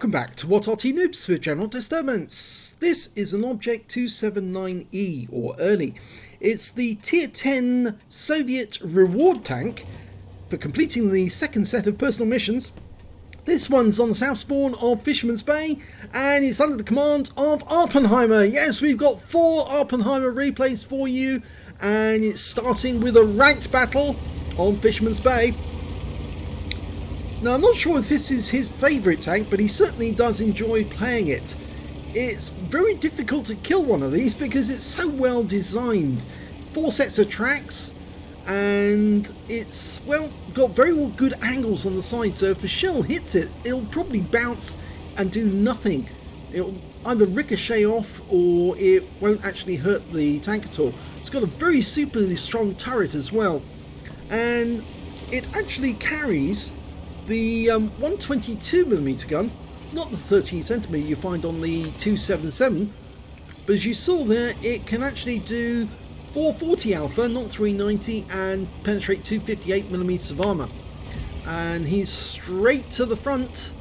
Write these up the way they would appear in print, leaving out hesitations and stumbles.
Welcome back to What Arty Noobs with General Disturbance. This is an Object 279E, or early. It's the Tier 10 Soviet reward tank for completing the second set of personal missions. This one's on the south spawn of Fisherman's Bay, and it's under the command of Awppenheimer. Yes, we've got 4 Awppenheimer replays for you, and it's starting with a ranked battle on Fisherman's Bay. Now, I'm not sure if this is his favourite tank, but he certainly does enjoy playing it. It's very difficult to kill one of these because it's so well designed. 4 sets of tracks, and it's, well, got very good angles on the side, so if a shell hits it, it'll probably bounce and do nothing. It'll either ricochet off or it won't actually hurt the tank at all. It's got a very superly strong turret as well, and it actually carries the 122mm gun, not the 13cm you find on the 277, but as you saw there, it can actually do 440 alpha, not 390, and penetrate 258mm of armour. And he's straight to the front,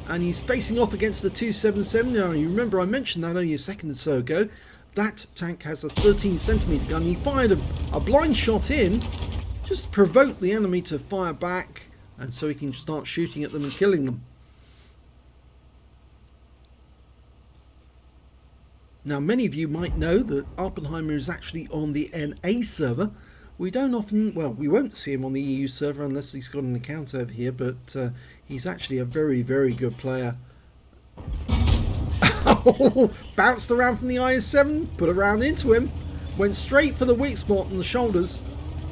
and he's facing off against the 277. Now, you remember I mentioned that only a second or so ago. That tank has a 13cm gun. He fired a blind shot in, just to provoke the enemy to fire back, and so he can start shooting at them and killing them. Now, many of you might know that Awppenheimer is actually on the NA server. We don't often, well, we won't see him on the EU server unless he's got an account over here, but he's actually a very, very good player. Bounced around from the IS-7, put a round into him, went straight for the weak spot on the shoulders.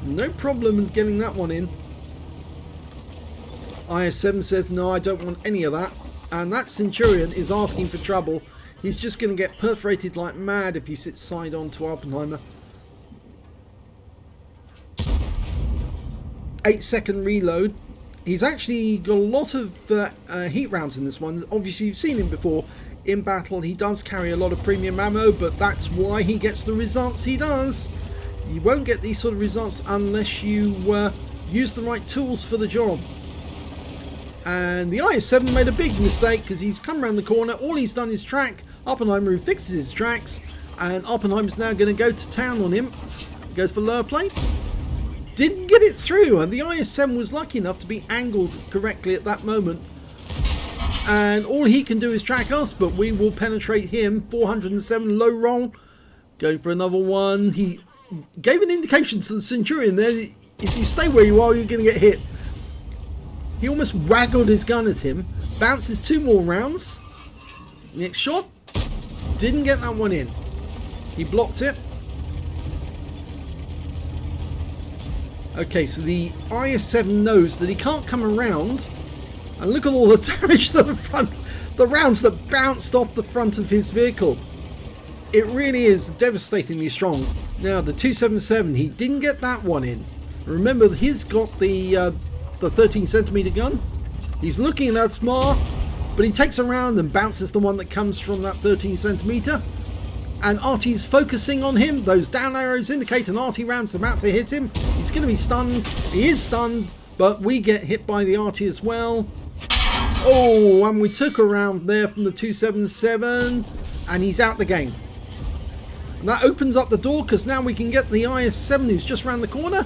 No problem in getting that one in. IS-7 says, no, I don't want any of that. And that Centurion is asking for trouble. He's just going to get perforated like mad if he sits side on to Awppenheimer. 8-second reload. He's actually got a lot of heat rounds in this one. Obviously, you've seen him before in battle. He does carry a lot of premium ammo, but that's why he gets the results he does. You won't get these sort of results unless you use the right tools for the job. And the IS-7 made a big mistake because he's come around the corner. All he's done is track. Awppenheimer fixes his tracks, and Awppenheimer's now going to go to town on him. Goes for lower plate. Didn't get it through, and the IS-7 was lucky enough to be angled correctly at that moment. And all he can do is track us, but we will penetrate him. 407 low roll. Going for another one. He gave an indication to the Centurion there. If you stay where you are, you're going to get hit. He almost waggled his gun at him. Bounces 2 more rounds. Next shot. Didn't get that one in. He blocked it. Okay, so the IS-7 knows that he can't come around. And look at all the damage to the front. The rounds that bounced off the front of his vehicle. It really is devastatingly strong. Now, the 277, he didn't get that one in. Remember, he's got the 13cm gun. He's looking at that SMAR, but he takes a round and bounces the one that comes from that 13cm. And Arty's focusing on him. Those down arrows indicate an Arty round's about to hit him. He's going to be stunned. He is stunned, but we get hit by the Arty as well. Oh, and we took a round there from the 277, and he's out the game. And that opens up the door because now we can get the IS-7 who's just around the corner,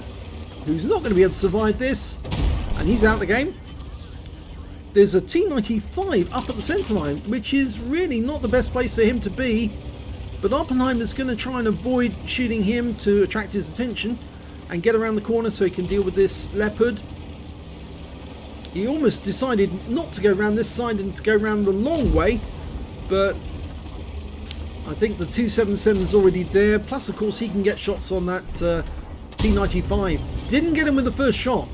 who's not going to be able to survive this. And he's out the game. There's a T95 up at the centre line, which is really not the best place for him to be. But Awppenheimer's going to try and avoid shooting him to attract his attention and get around the corner so he can deal with this Leopard. He almost decided not to go around this side and to go around the long way, but I think the 277's already there. Plus, of course, he can get shots on that T95. Didn't get him with the first shot.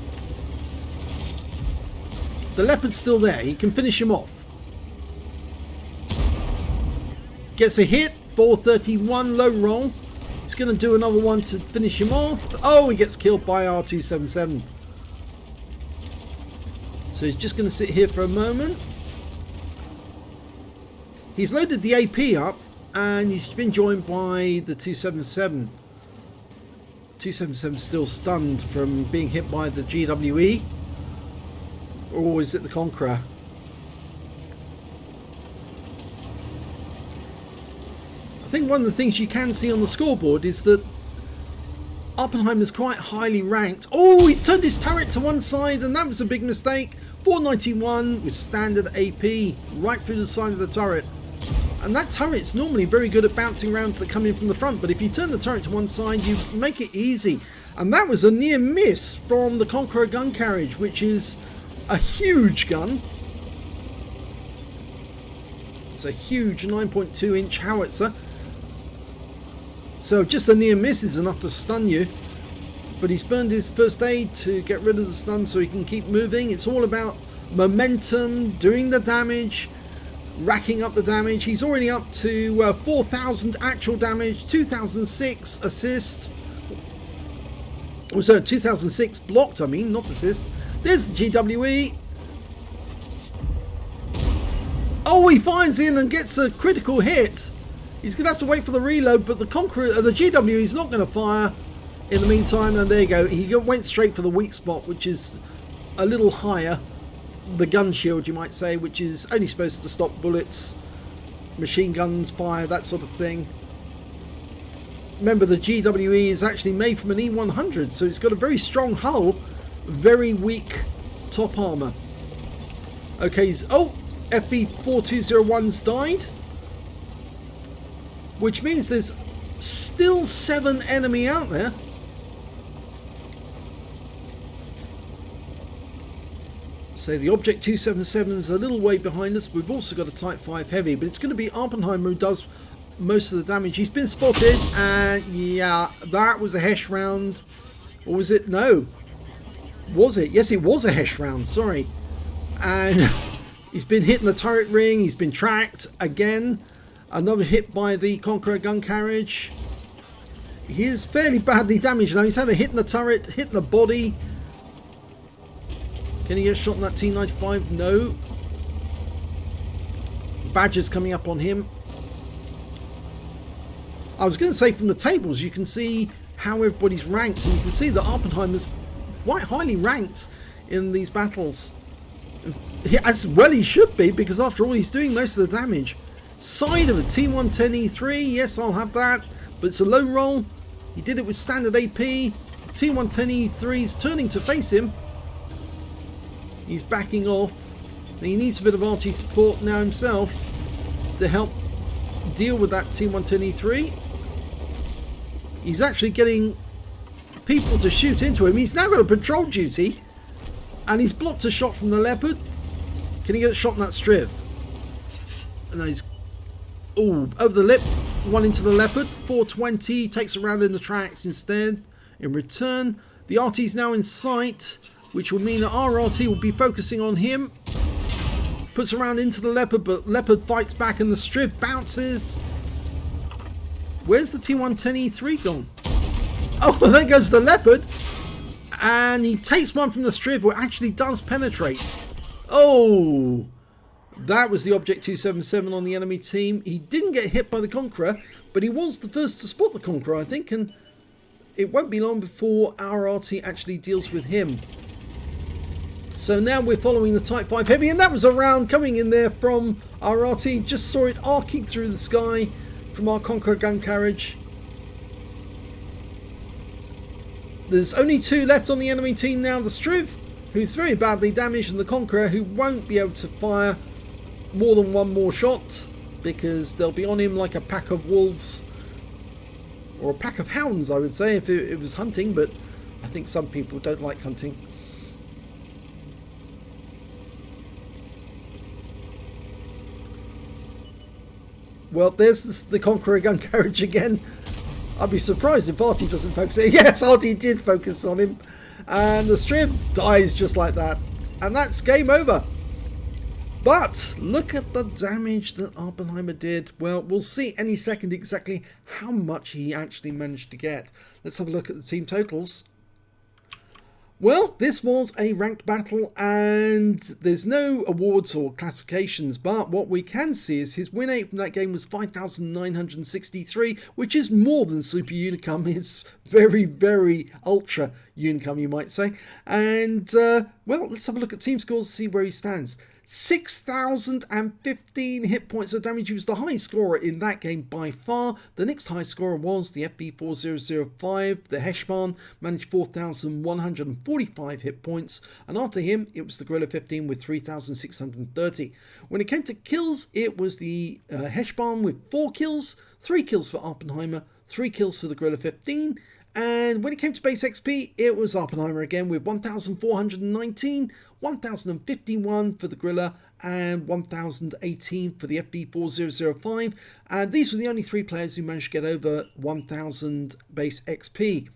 The Leopard's still there. He can finish him off. Gets a hit. 431 low roll. He's going to do another one to finish him off. Oh, he gets killed by our 277. So he's just going to sit here for a moment. He's loaded the AP up, and he's been joined by the 277. 277 still stunned from being hit by the GWE. Or is it the Conqueror? think one of the things you can see on the scoreboard is that Awppenheimer's quite highly ranked. Oh, he's turned his turret to one side, and that was a big mistake. 491 with standard AP right through the side of the turret. And that turret's normally very good at bouncing rounds that come in from the front, but if you turn the turret to one side, you make it easy. And that was a near miss from the Conqueror gun carriage, which is a huge gun. It's a huge 9.2 inch howitzer. So just a near miss is enough to stun you. But he's burned his first aid to get rid of the stun so he can keep moving. It's all about momentum, doing the damage, racking up the damage. He's already up to 4,000 actual damage, 2006 assist. So 2006 blocked, I mean, not assist. There's the GWE. Oh, he fires in and gets a critical hit. He's going to have to wait for the reload, but the Conqueror, the GWE is not going to fire in the meantime. And there you go. He went straight for the weak spot, which is a little higher. The gun shield, you might say, which is only supposed to stop bullets, machine guns, fire, that sort of thing. Remember, the GWE is actually made from an E100, so it's got a very strong hull, very weak top armor. Okay, oh, FV4201's died, which means there's still 7 enemy out there. So the Object 277 is a little way behind us. We've also got a Type 5 Heavy, but it's going to be Awppenheimer who does most of the damage. He's been spotted, and yeah, that was a Hesh round. Or was it? No. Was it? Yes, it was a Hesh round, sorry. And he's been hit in the turret ring. He's been tracked again. Another hit by the Conqueror gun carriage. He is fairly badly damaged now. He's had a hit in the turret, hit in the body. Can he get shot in that T95? No. Badger's coming up on him. I was going to say, from the tables you can see how everybody's ranked, and you can see that Awppenheimer's quite highly ranked in these battles. As well he should be, because after all he's doing most of the damage. Side of a T110E3, yes, I'll have that, but it's a low roll. He did it with standard AP. T110E3's turning to face him. He's backing off. He needs a bit of Arty support now himself to help deal with that T110E3. He's actually getting people to shoot into him. He's now got a patrol duty, and he's blocked a shot from the Leopard. Can he get a shot in that strip? And he's over the lip, one into the Leopard. 420 takes a round in the tracks instead. In return, the Arty's now in sight, which will mean that our Arty will be focusing on him. Puts a round into the Leopard, but Leopard fights back and the Striv bounces. Where's the T110E3 gone? Oh, there goes the Leopard. And he takes one from the Striv, who actually does penetrate. Oh, that was the Object 277 on the enemy team. He didn't get hit by the Conqueror, but he was the first to spot the Conqueror, I think. And it won't be long before our Arty actually deals with him. So now we're following the Type 5 Heavy, and that was a round coming in there from our Arty. Just saw it arcing through the sky from our Conqueror gun carriage. There's only 2 left on the enemy team now. The Striv, who's very badly damaged, and the Conqueror, who won't be able to fire more than one more shot because they'll be on him like a pack of wolves. Or a pack of hounds, I would say, if it was hunting, but I think some people don't like hunting. Well, there's the Conqueror gun carriage again. I'd be surprised if Arty doesn't focus it. Yes, Arty did focus on him. And the Striv dies just like that. And that's game over. But look at the damage that Awppenheimer did. Well, we'll see any second exactly how much he actually managed to get. Let's have a look at the team totals. Well, this was a ranked battle, and there's no awards or classifications, but what we can see is his win rate from that game was 5,963, which is more than Super Unicum. It's very, very ultra Unicum, you might say. And, well, let's have a look at team scores to see where he stands. 6,015 hit points of damage. He was the highest scorer in that game by far. The next highest scorer was the FB4005. The Heshman managed 4,145 hit points. And after him, it was the Gorilla 15 with 3,630. When it came to kills, it was the Heshman with 4 kills, 3 kills for Awppenheimer, 3 kills for the Gorilla 15. And when it came to base XP, it was Awppenheimer again with 1,419, 1,051 for the Gorilla, and 1,018 for the FB4005. And these were the only 3 players who managed to get over 1,000 base XP.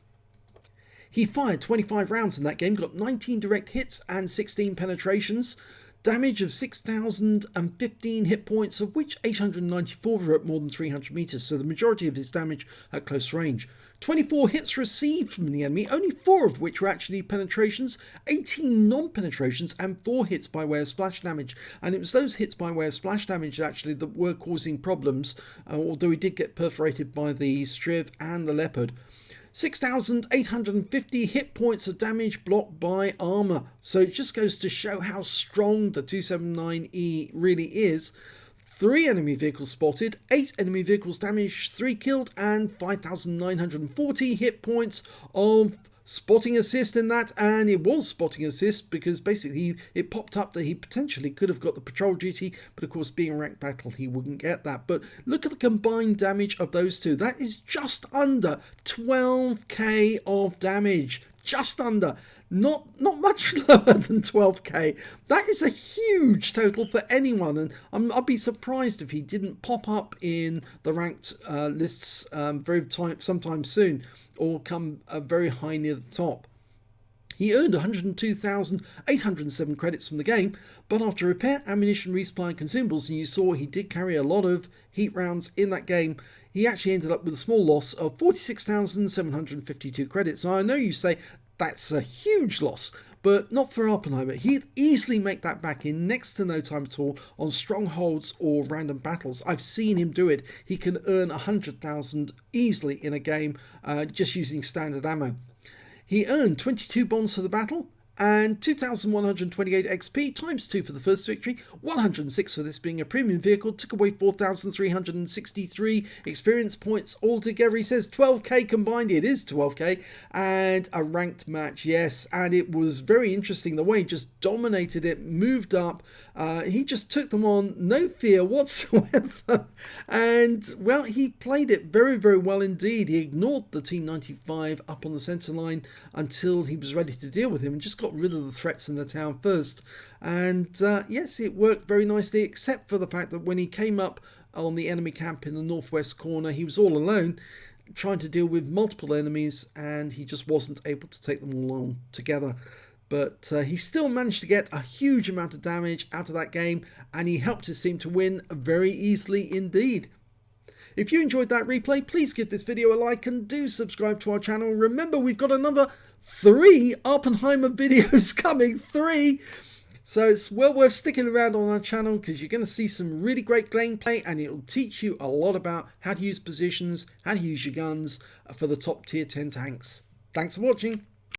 He fired 25 rounds in that game, got 19 direct hits and 16 penetrations. Damage of 6,015 hit points, of which 894 were at more than 300 meters, so the majority of his damage at close range. 24 hits received from the enemy, only 4 of which were actually penetrations, 18 non-penetrations, and 4 hits by way of splash damage. And it was those hits by way of splash damage actually that were causing problems, although he did get perforated by the Striv and the Leopard. 6,850 hit points of damage blocked by armor. So it just goes to show how strong the 279E really is. 3 enemy vehicles spotted, 8 enemy vehicles damaged, 3 killed, and 5,940 hit points of spotting assist in that. And it was spotting assist because basically it popped up that he potentially could have got the patrol duty, but of course being a ranked battle he wouldn't get that. But look at the combined damage of those two. That is just under 12k of damage. Just under. Not much lower than 12k. That is a huge total for anyone, and I'd be surprised if he didn't pop up in the ranked lists sometime soon, or come very high near the top. He earned 102,807 credits from the game, but after repair, ammunition, resupply and consumables, and you saw he did carry a lot of heat rounds in that game, he actually ended up with a small loss of 46,752 credits. Now I know you say, that's a huge loss, but not for Awppenheimer. He'd easily make that back in next to no time at all on strongholds or random battles. I've seen him do it. He can earn 100,000 easily in a game just using standard ammo. He earned 22 bonds for the battle and 2,128 XP times 2 for the first victory, 106 for this being a premium vehicle, took away 4,363 experience points altogether. He says 12k combined. It is 12k, and a ranked match, yes, and it was very interesting the way he just dominated it, moved up, he just took them on, no fear whatsoever, and well, he played it very, very well indeed. He ignored the T95 up on the centre line until he was ready to deal with him and just got rid of the threats in the town first. And yes, it worked very nicely, except for the fact that when he came up on the enemy camp in the northwest corner, he was all alone trying to deal with multiple enemies, and he just wasn't able to take them all on together. But he still managed to get a huge amount of damage out of that game, and he helped his team to win very easily indeed. If you enjoyed that replay, please give this video a like and do subscribe to our channel. Remember, we've got another 3 Awppenheimer videos coming, 3. So it's well worth sticking around on our channel because you're going to see some really great gameplay, and it will teach you a lot about how to use positions, how to use your guns for the top tier 10 tanks. Thanks for watching.